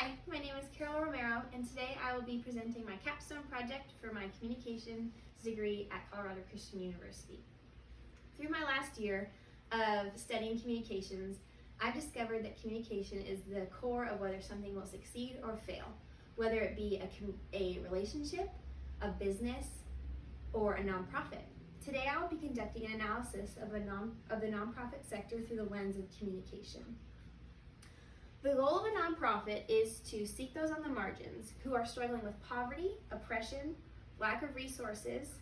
Hi, my name is Carol Romero, and today I will be presenting my Capstone Project for my communications degree at Colorado Christian University. Through my last year of studying communications, I've discovered that communication is the core of whether something will succeed or fail, whether it be a relationship, a business, or a nonprofit. Today I will be conducting an analysis of the nonprofit sector through the lens of communication. The goal of a nonprofit is to seek those on the margins who are struggling with poverty, oppression, lack of resources,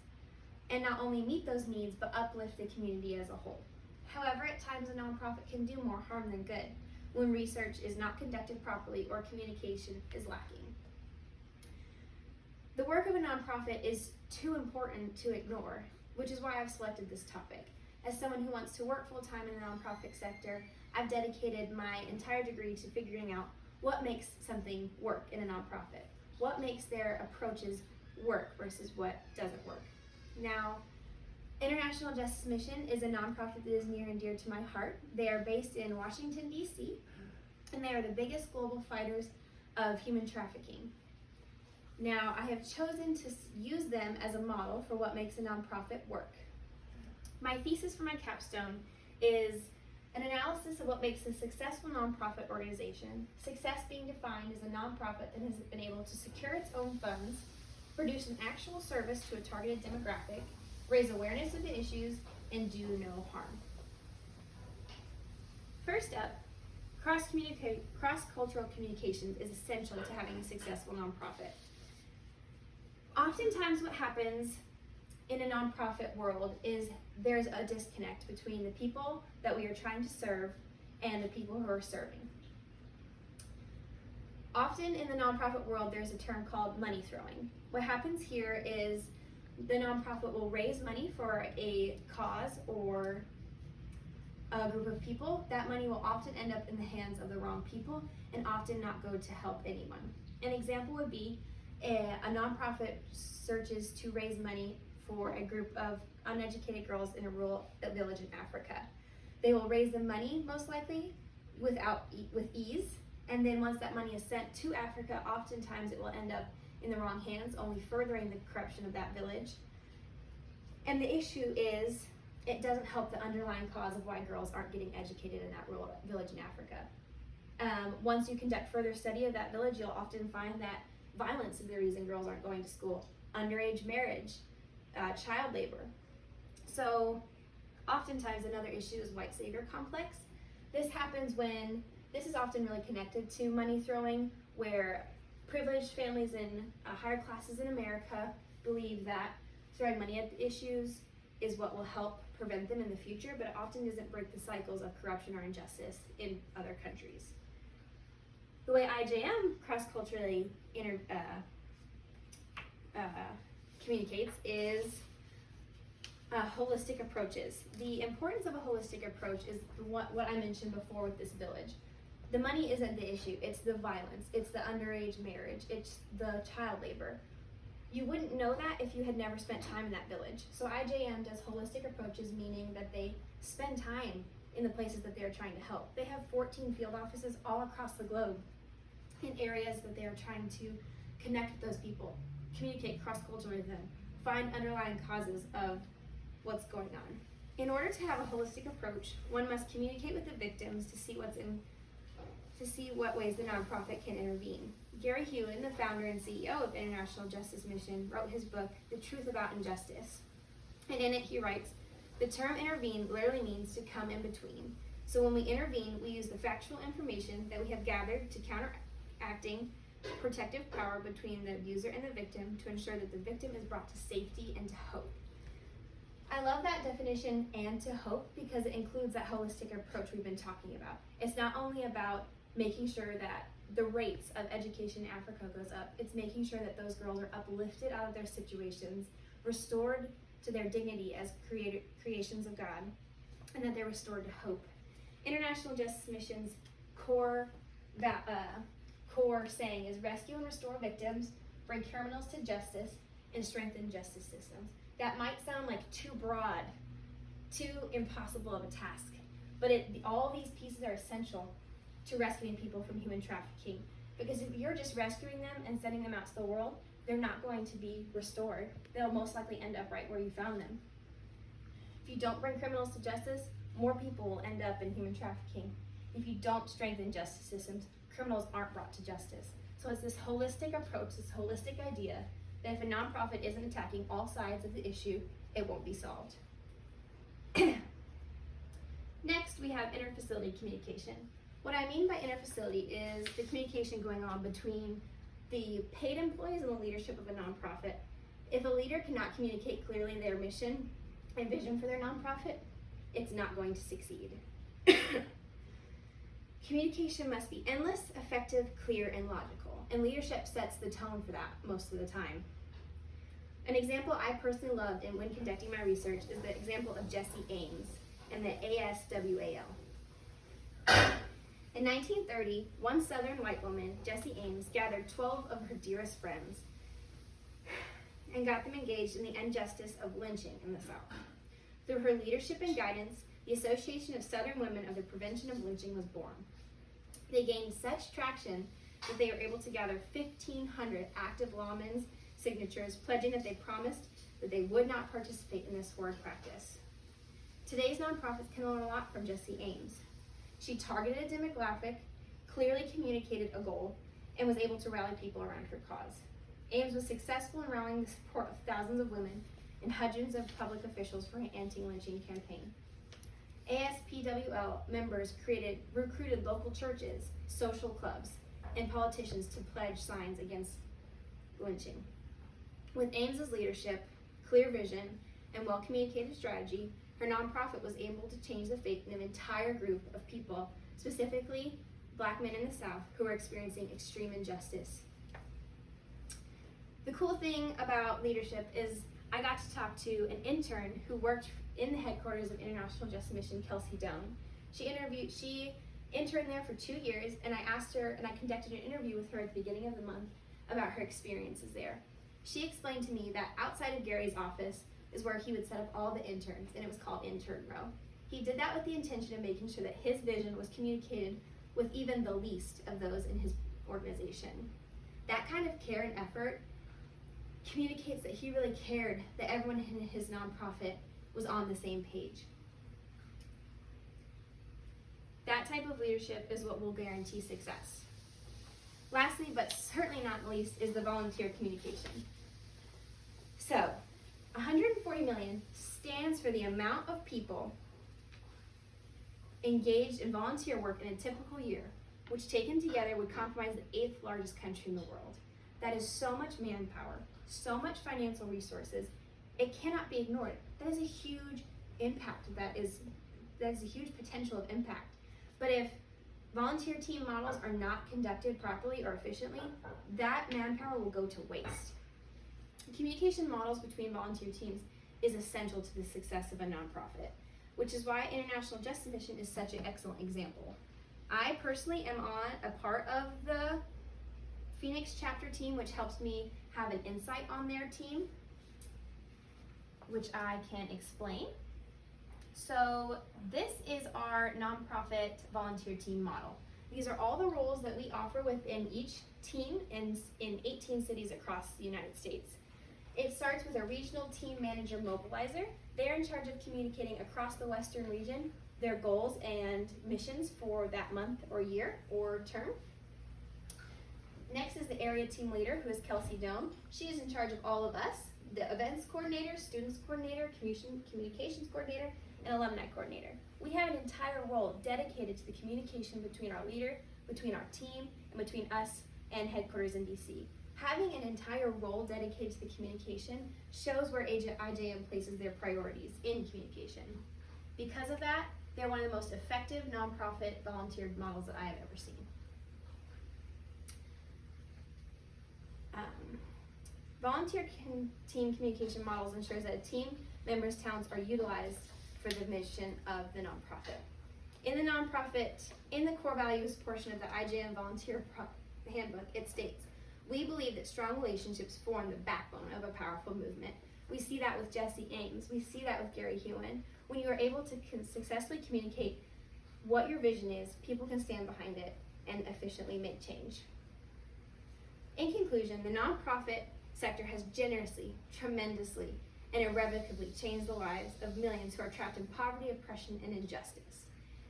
and not only meet those needs, but uplift the community as a whole. However, at times a nonprofit can do more harm than good when research is not conducted properly or communication is lacking. The work of a nonprofit is too important to ignore, which is why I've selected this topic. As someone who wants to work full-time in the nonprofit sector, I've dedicated my entire degree to figuring out what makes something work in a nonprofit, what makes their approaches work versus what doesn't work. Now, International Justice Mission is a nonprofit that is near and dear to my heart. They are based in Washington, D.C., and they are the biggest global fighters of human trafficking. Now, I have chosen to use them as a model for what makes a nonprofit work. My thesis for my capstone is an analysis of what makes a successful nonprofit organization, success being defined as a nonprofit that has been able to secure its own funds, produce an actual service to a targeted demographic, raise awareness of the issues, and do no harm. First up, cross-cultural communications is essential to having a successful nonprofit. Oftentimes what happens in a nonprofit world is there's a disconnect between the people that we are trying to serve and the people who are serving. Often in the nonprofit world, there's a term called money throwing. What happens here is the nonprofit will raise money for a cause or a group of people. That money will often end up in the hands of the wrong people and often not go to help anyone. An example would be a nonprofit searches to raise money for a group of uneducated girls in a rural village in Africa. They will raise the money most likely with ease, and then once that money is sent to Africa, oftentimes it will end up in the wrong hands, only furthering the corruption of that village. And the issue is it doesn't help the underlying cause of why girls aren't getting educated in that rural village in Africa. Once you conduct further study of that village, you'll often find that violence is the reason girls aren't going to school, underage marriage, child labor. So oftentimes another issue is white savior complex. This happens when, this is often really connected to money throwing, where privileged families in higher classes in America believe that throwing money at the issues is what will help prevent them in the future, but it often doesn't break the cycles of corruption or injustice in other countries. The way IJM cross-culturally communicates is holistic approaches. The importance of a holistic approach is what I mentioned before with this village. The money isn't the issue, it's the violence, it's the underage marriage, it's the child labor. You wouldn't know that if you had never spent time in that village. So IJM does holistic approaches, meaning that they spend time in the places that they're trying to help. They have 14 field offices all across the globe in areas that they are trying to connect with those people, communicate cross-culturally with them, find underlying causes of what's going on. In order to have a holistic approach, one must communicate with the victims to see what ways the nonprofit can intervene. Gary Hewlin, the founder and CEO of International Justice Mission, wrote his book, The Truth About Injustice. And in it he writes, the term intervene literally means to come in between. So when we intervene, we use the factual information that we have gathered to counteracting protective power between the abuser and the victim to ensure that the victim is brought to safety and to hope. I love that definition, and to hope, because it includes that holistic approach we've been talking about. It's not only about making sure that the rates of education in Africa goes up, it's making sure that those girls are uplifted out of their situations, restored to their dignity as creations of God, and that they're restored to hope. International Justice Mission's core saying is rescue and restore victims, bring criminals to justice, and strengthen justice systems. That might sound like too broad, too impossible of a task, but all these pieces are essential to rescuing people from human trafficking, Because if you're just rescuing them and sending them out to the world, they're not going to be restored. They'll most likely end up right where you found them. If you don't bring criminals to justice, more people will end up in human trafficking. If you don't strengthen justice systems, criminals aren't brought to justice. So it's this holistic approach, this holistic idea that if a nonprofit isn't attacking all sides of the issue, it won't be solved. Next, we have interfacility communication. What I mean by interfacility is the communication going on between the paid employees and the leadership of a nonprofit. If a leader cannot communicate clearly their mission and vision for their nonprofit, it's not going to succeed. Communication must be endless, effective, clear, and logical, and leadership sets the tone for that most of the time. An example I personally loved and when conducting my research is the example of Jesse Ames and the ASWAL. In 1930, one Southern white woman, Jesse Ames, gathered 12 of her dearest friends and got them engaged in the injustice of lynching in the South. Through her leadership and guidance, the Association of Southern Women of the Prevention of Lynching was born. They gained such traction that they were able to gather 1,500 active lawmen's signatures pledging that they promised that they would not participate in this horrid practice. Today's nonprofits can learn a lot from Jesse Ames. She targeted a demographic, clearly communicated a goal, and was able to rally people around her cause. Ames was successful in rallying the support of thousands of women and hundreds of public officials for her anti-lynching campaign. ASPWL members recruited local churches, social clubs, and politicians to pledge signs against lynching. With Ames's leadership, clear vision, and well-communicated strategy, her nonprofit was able to change the fate of an entire group of people, specifically Black men in the South who were experiencing extreme injustice. The cool thing about leadership is I got to talk to an intern who worked in the headquarters of International Justice Mission, Kelsey Doan. She interned there for 2 years, and I asked her, and I conducted an interview with her at the beginning of the month about her experiences there. She explained to me that outside of Gary's office is where he would set up all the interns, and it was called Intern Row. He did that with the intention of making sure that his vision was communicated with even the least of those in his organization. That kind of care and effort communicates that he really cared that everyone in his nonprofit was on the same page. That type of leadership is what will guarantee success. Lastly, but certainly not least, is the volunteer communication. So, 140 million stands for the amount of people engaged in volunteer work in a typical year, which taken together would comprise the 8th largest country in the world. That is so much manpower, so much financial resources, it cannot be ignored. That is a huge impact. That is a huge potential of impact. But if volunteer team models are not conducted properly or efficiently, that manpower will go to waste. Communication models between volunteer teams is essential to the success of a nonprofit, which is why International Justice Mission is such an excellent example. I personally am on a part of the Phoenix chapter team, which helps me have an insight on their team, which I can explain. So this is our nonprofit volunteer team model. These are all the roles that we offer within each team in 18 cities across the United States. It starts with a regional team manager mobilizer. They're in charge of communicating across the Western region their goals and missions for that month or year or term. Next is the area team leader, who is Kelsey Doan. She is in charge of all of us, the events coordinator, students coordinator, communications coordinator, and alumni coordinator. We have an entire role dedicated to the communication between our leader, between our team, and between us and headquarters in DC. Having an entire role dedicated to the communication shows where IJM places their priorities in communication. Because of that, they're one of the most effective nonprofit volunteer models that I have ever seen. Volunteer team communication models ensures that a team member's talents are utilized for the mission of the nonprofit. In the core values portion of the IJM Volunteer Handbook, it states, "We believe that strong relationships form the backbone of a powerful movement." We see that with Jesse Ames. We see that with Gary Hewen. When you are able to successfully communicate what your vision is, people can stand behind it and efficiently make change. In conclusion, the nonprofit sector has generously, tremendously, and irrevocably changed the lives of millions who are trapped in poverty, oppression, and injustice.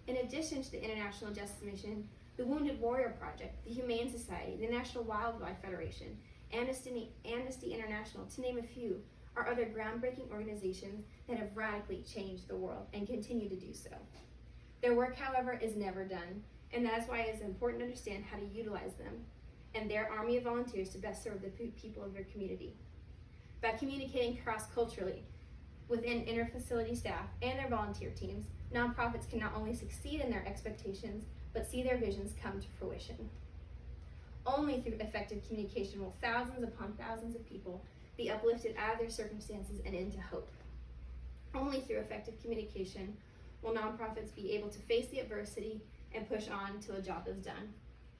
In addition to the International Justice Mission, the Wounded Warrior Project, the Humane Society, the National Wildlife Federation, Amnesty International, to name a few, are other groundbreaking organizations that have radically changed the world and continue to do so. Their work, however, is never done, and that is why it is important to understand how to utilize them and their army of volunteers to best serve the people of their community. By communicating cross-culturally within inter-facility staff and their volunteer teams, nonprofits can not only succeed in their expectations, but see their visions come to fruition. Only through effective communication will thousands upon thousands of people be uplifted out of their circumstances and into hope. Only through effective communication will nonprofits be able to face the adversity and push on until a job is done.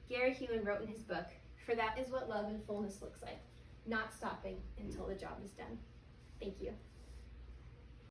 Gary Hewin wrote in his book, "For that is what love and fullness looks like, not stopping until the job is done." Thank you.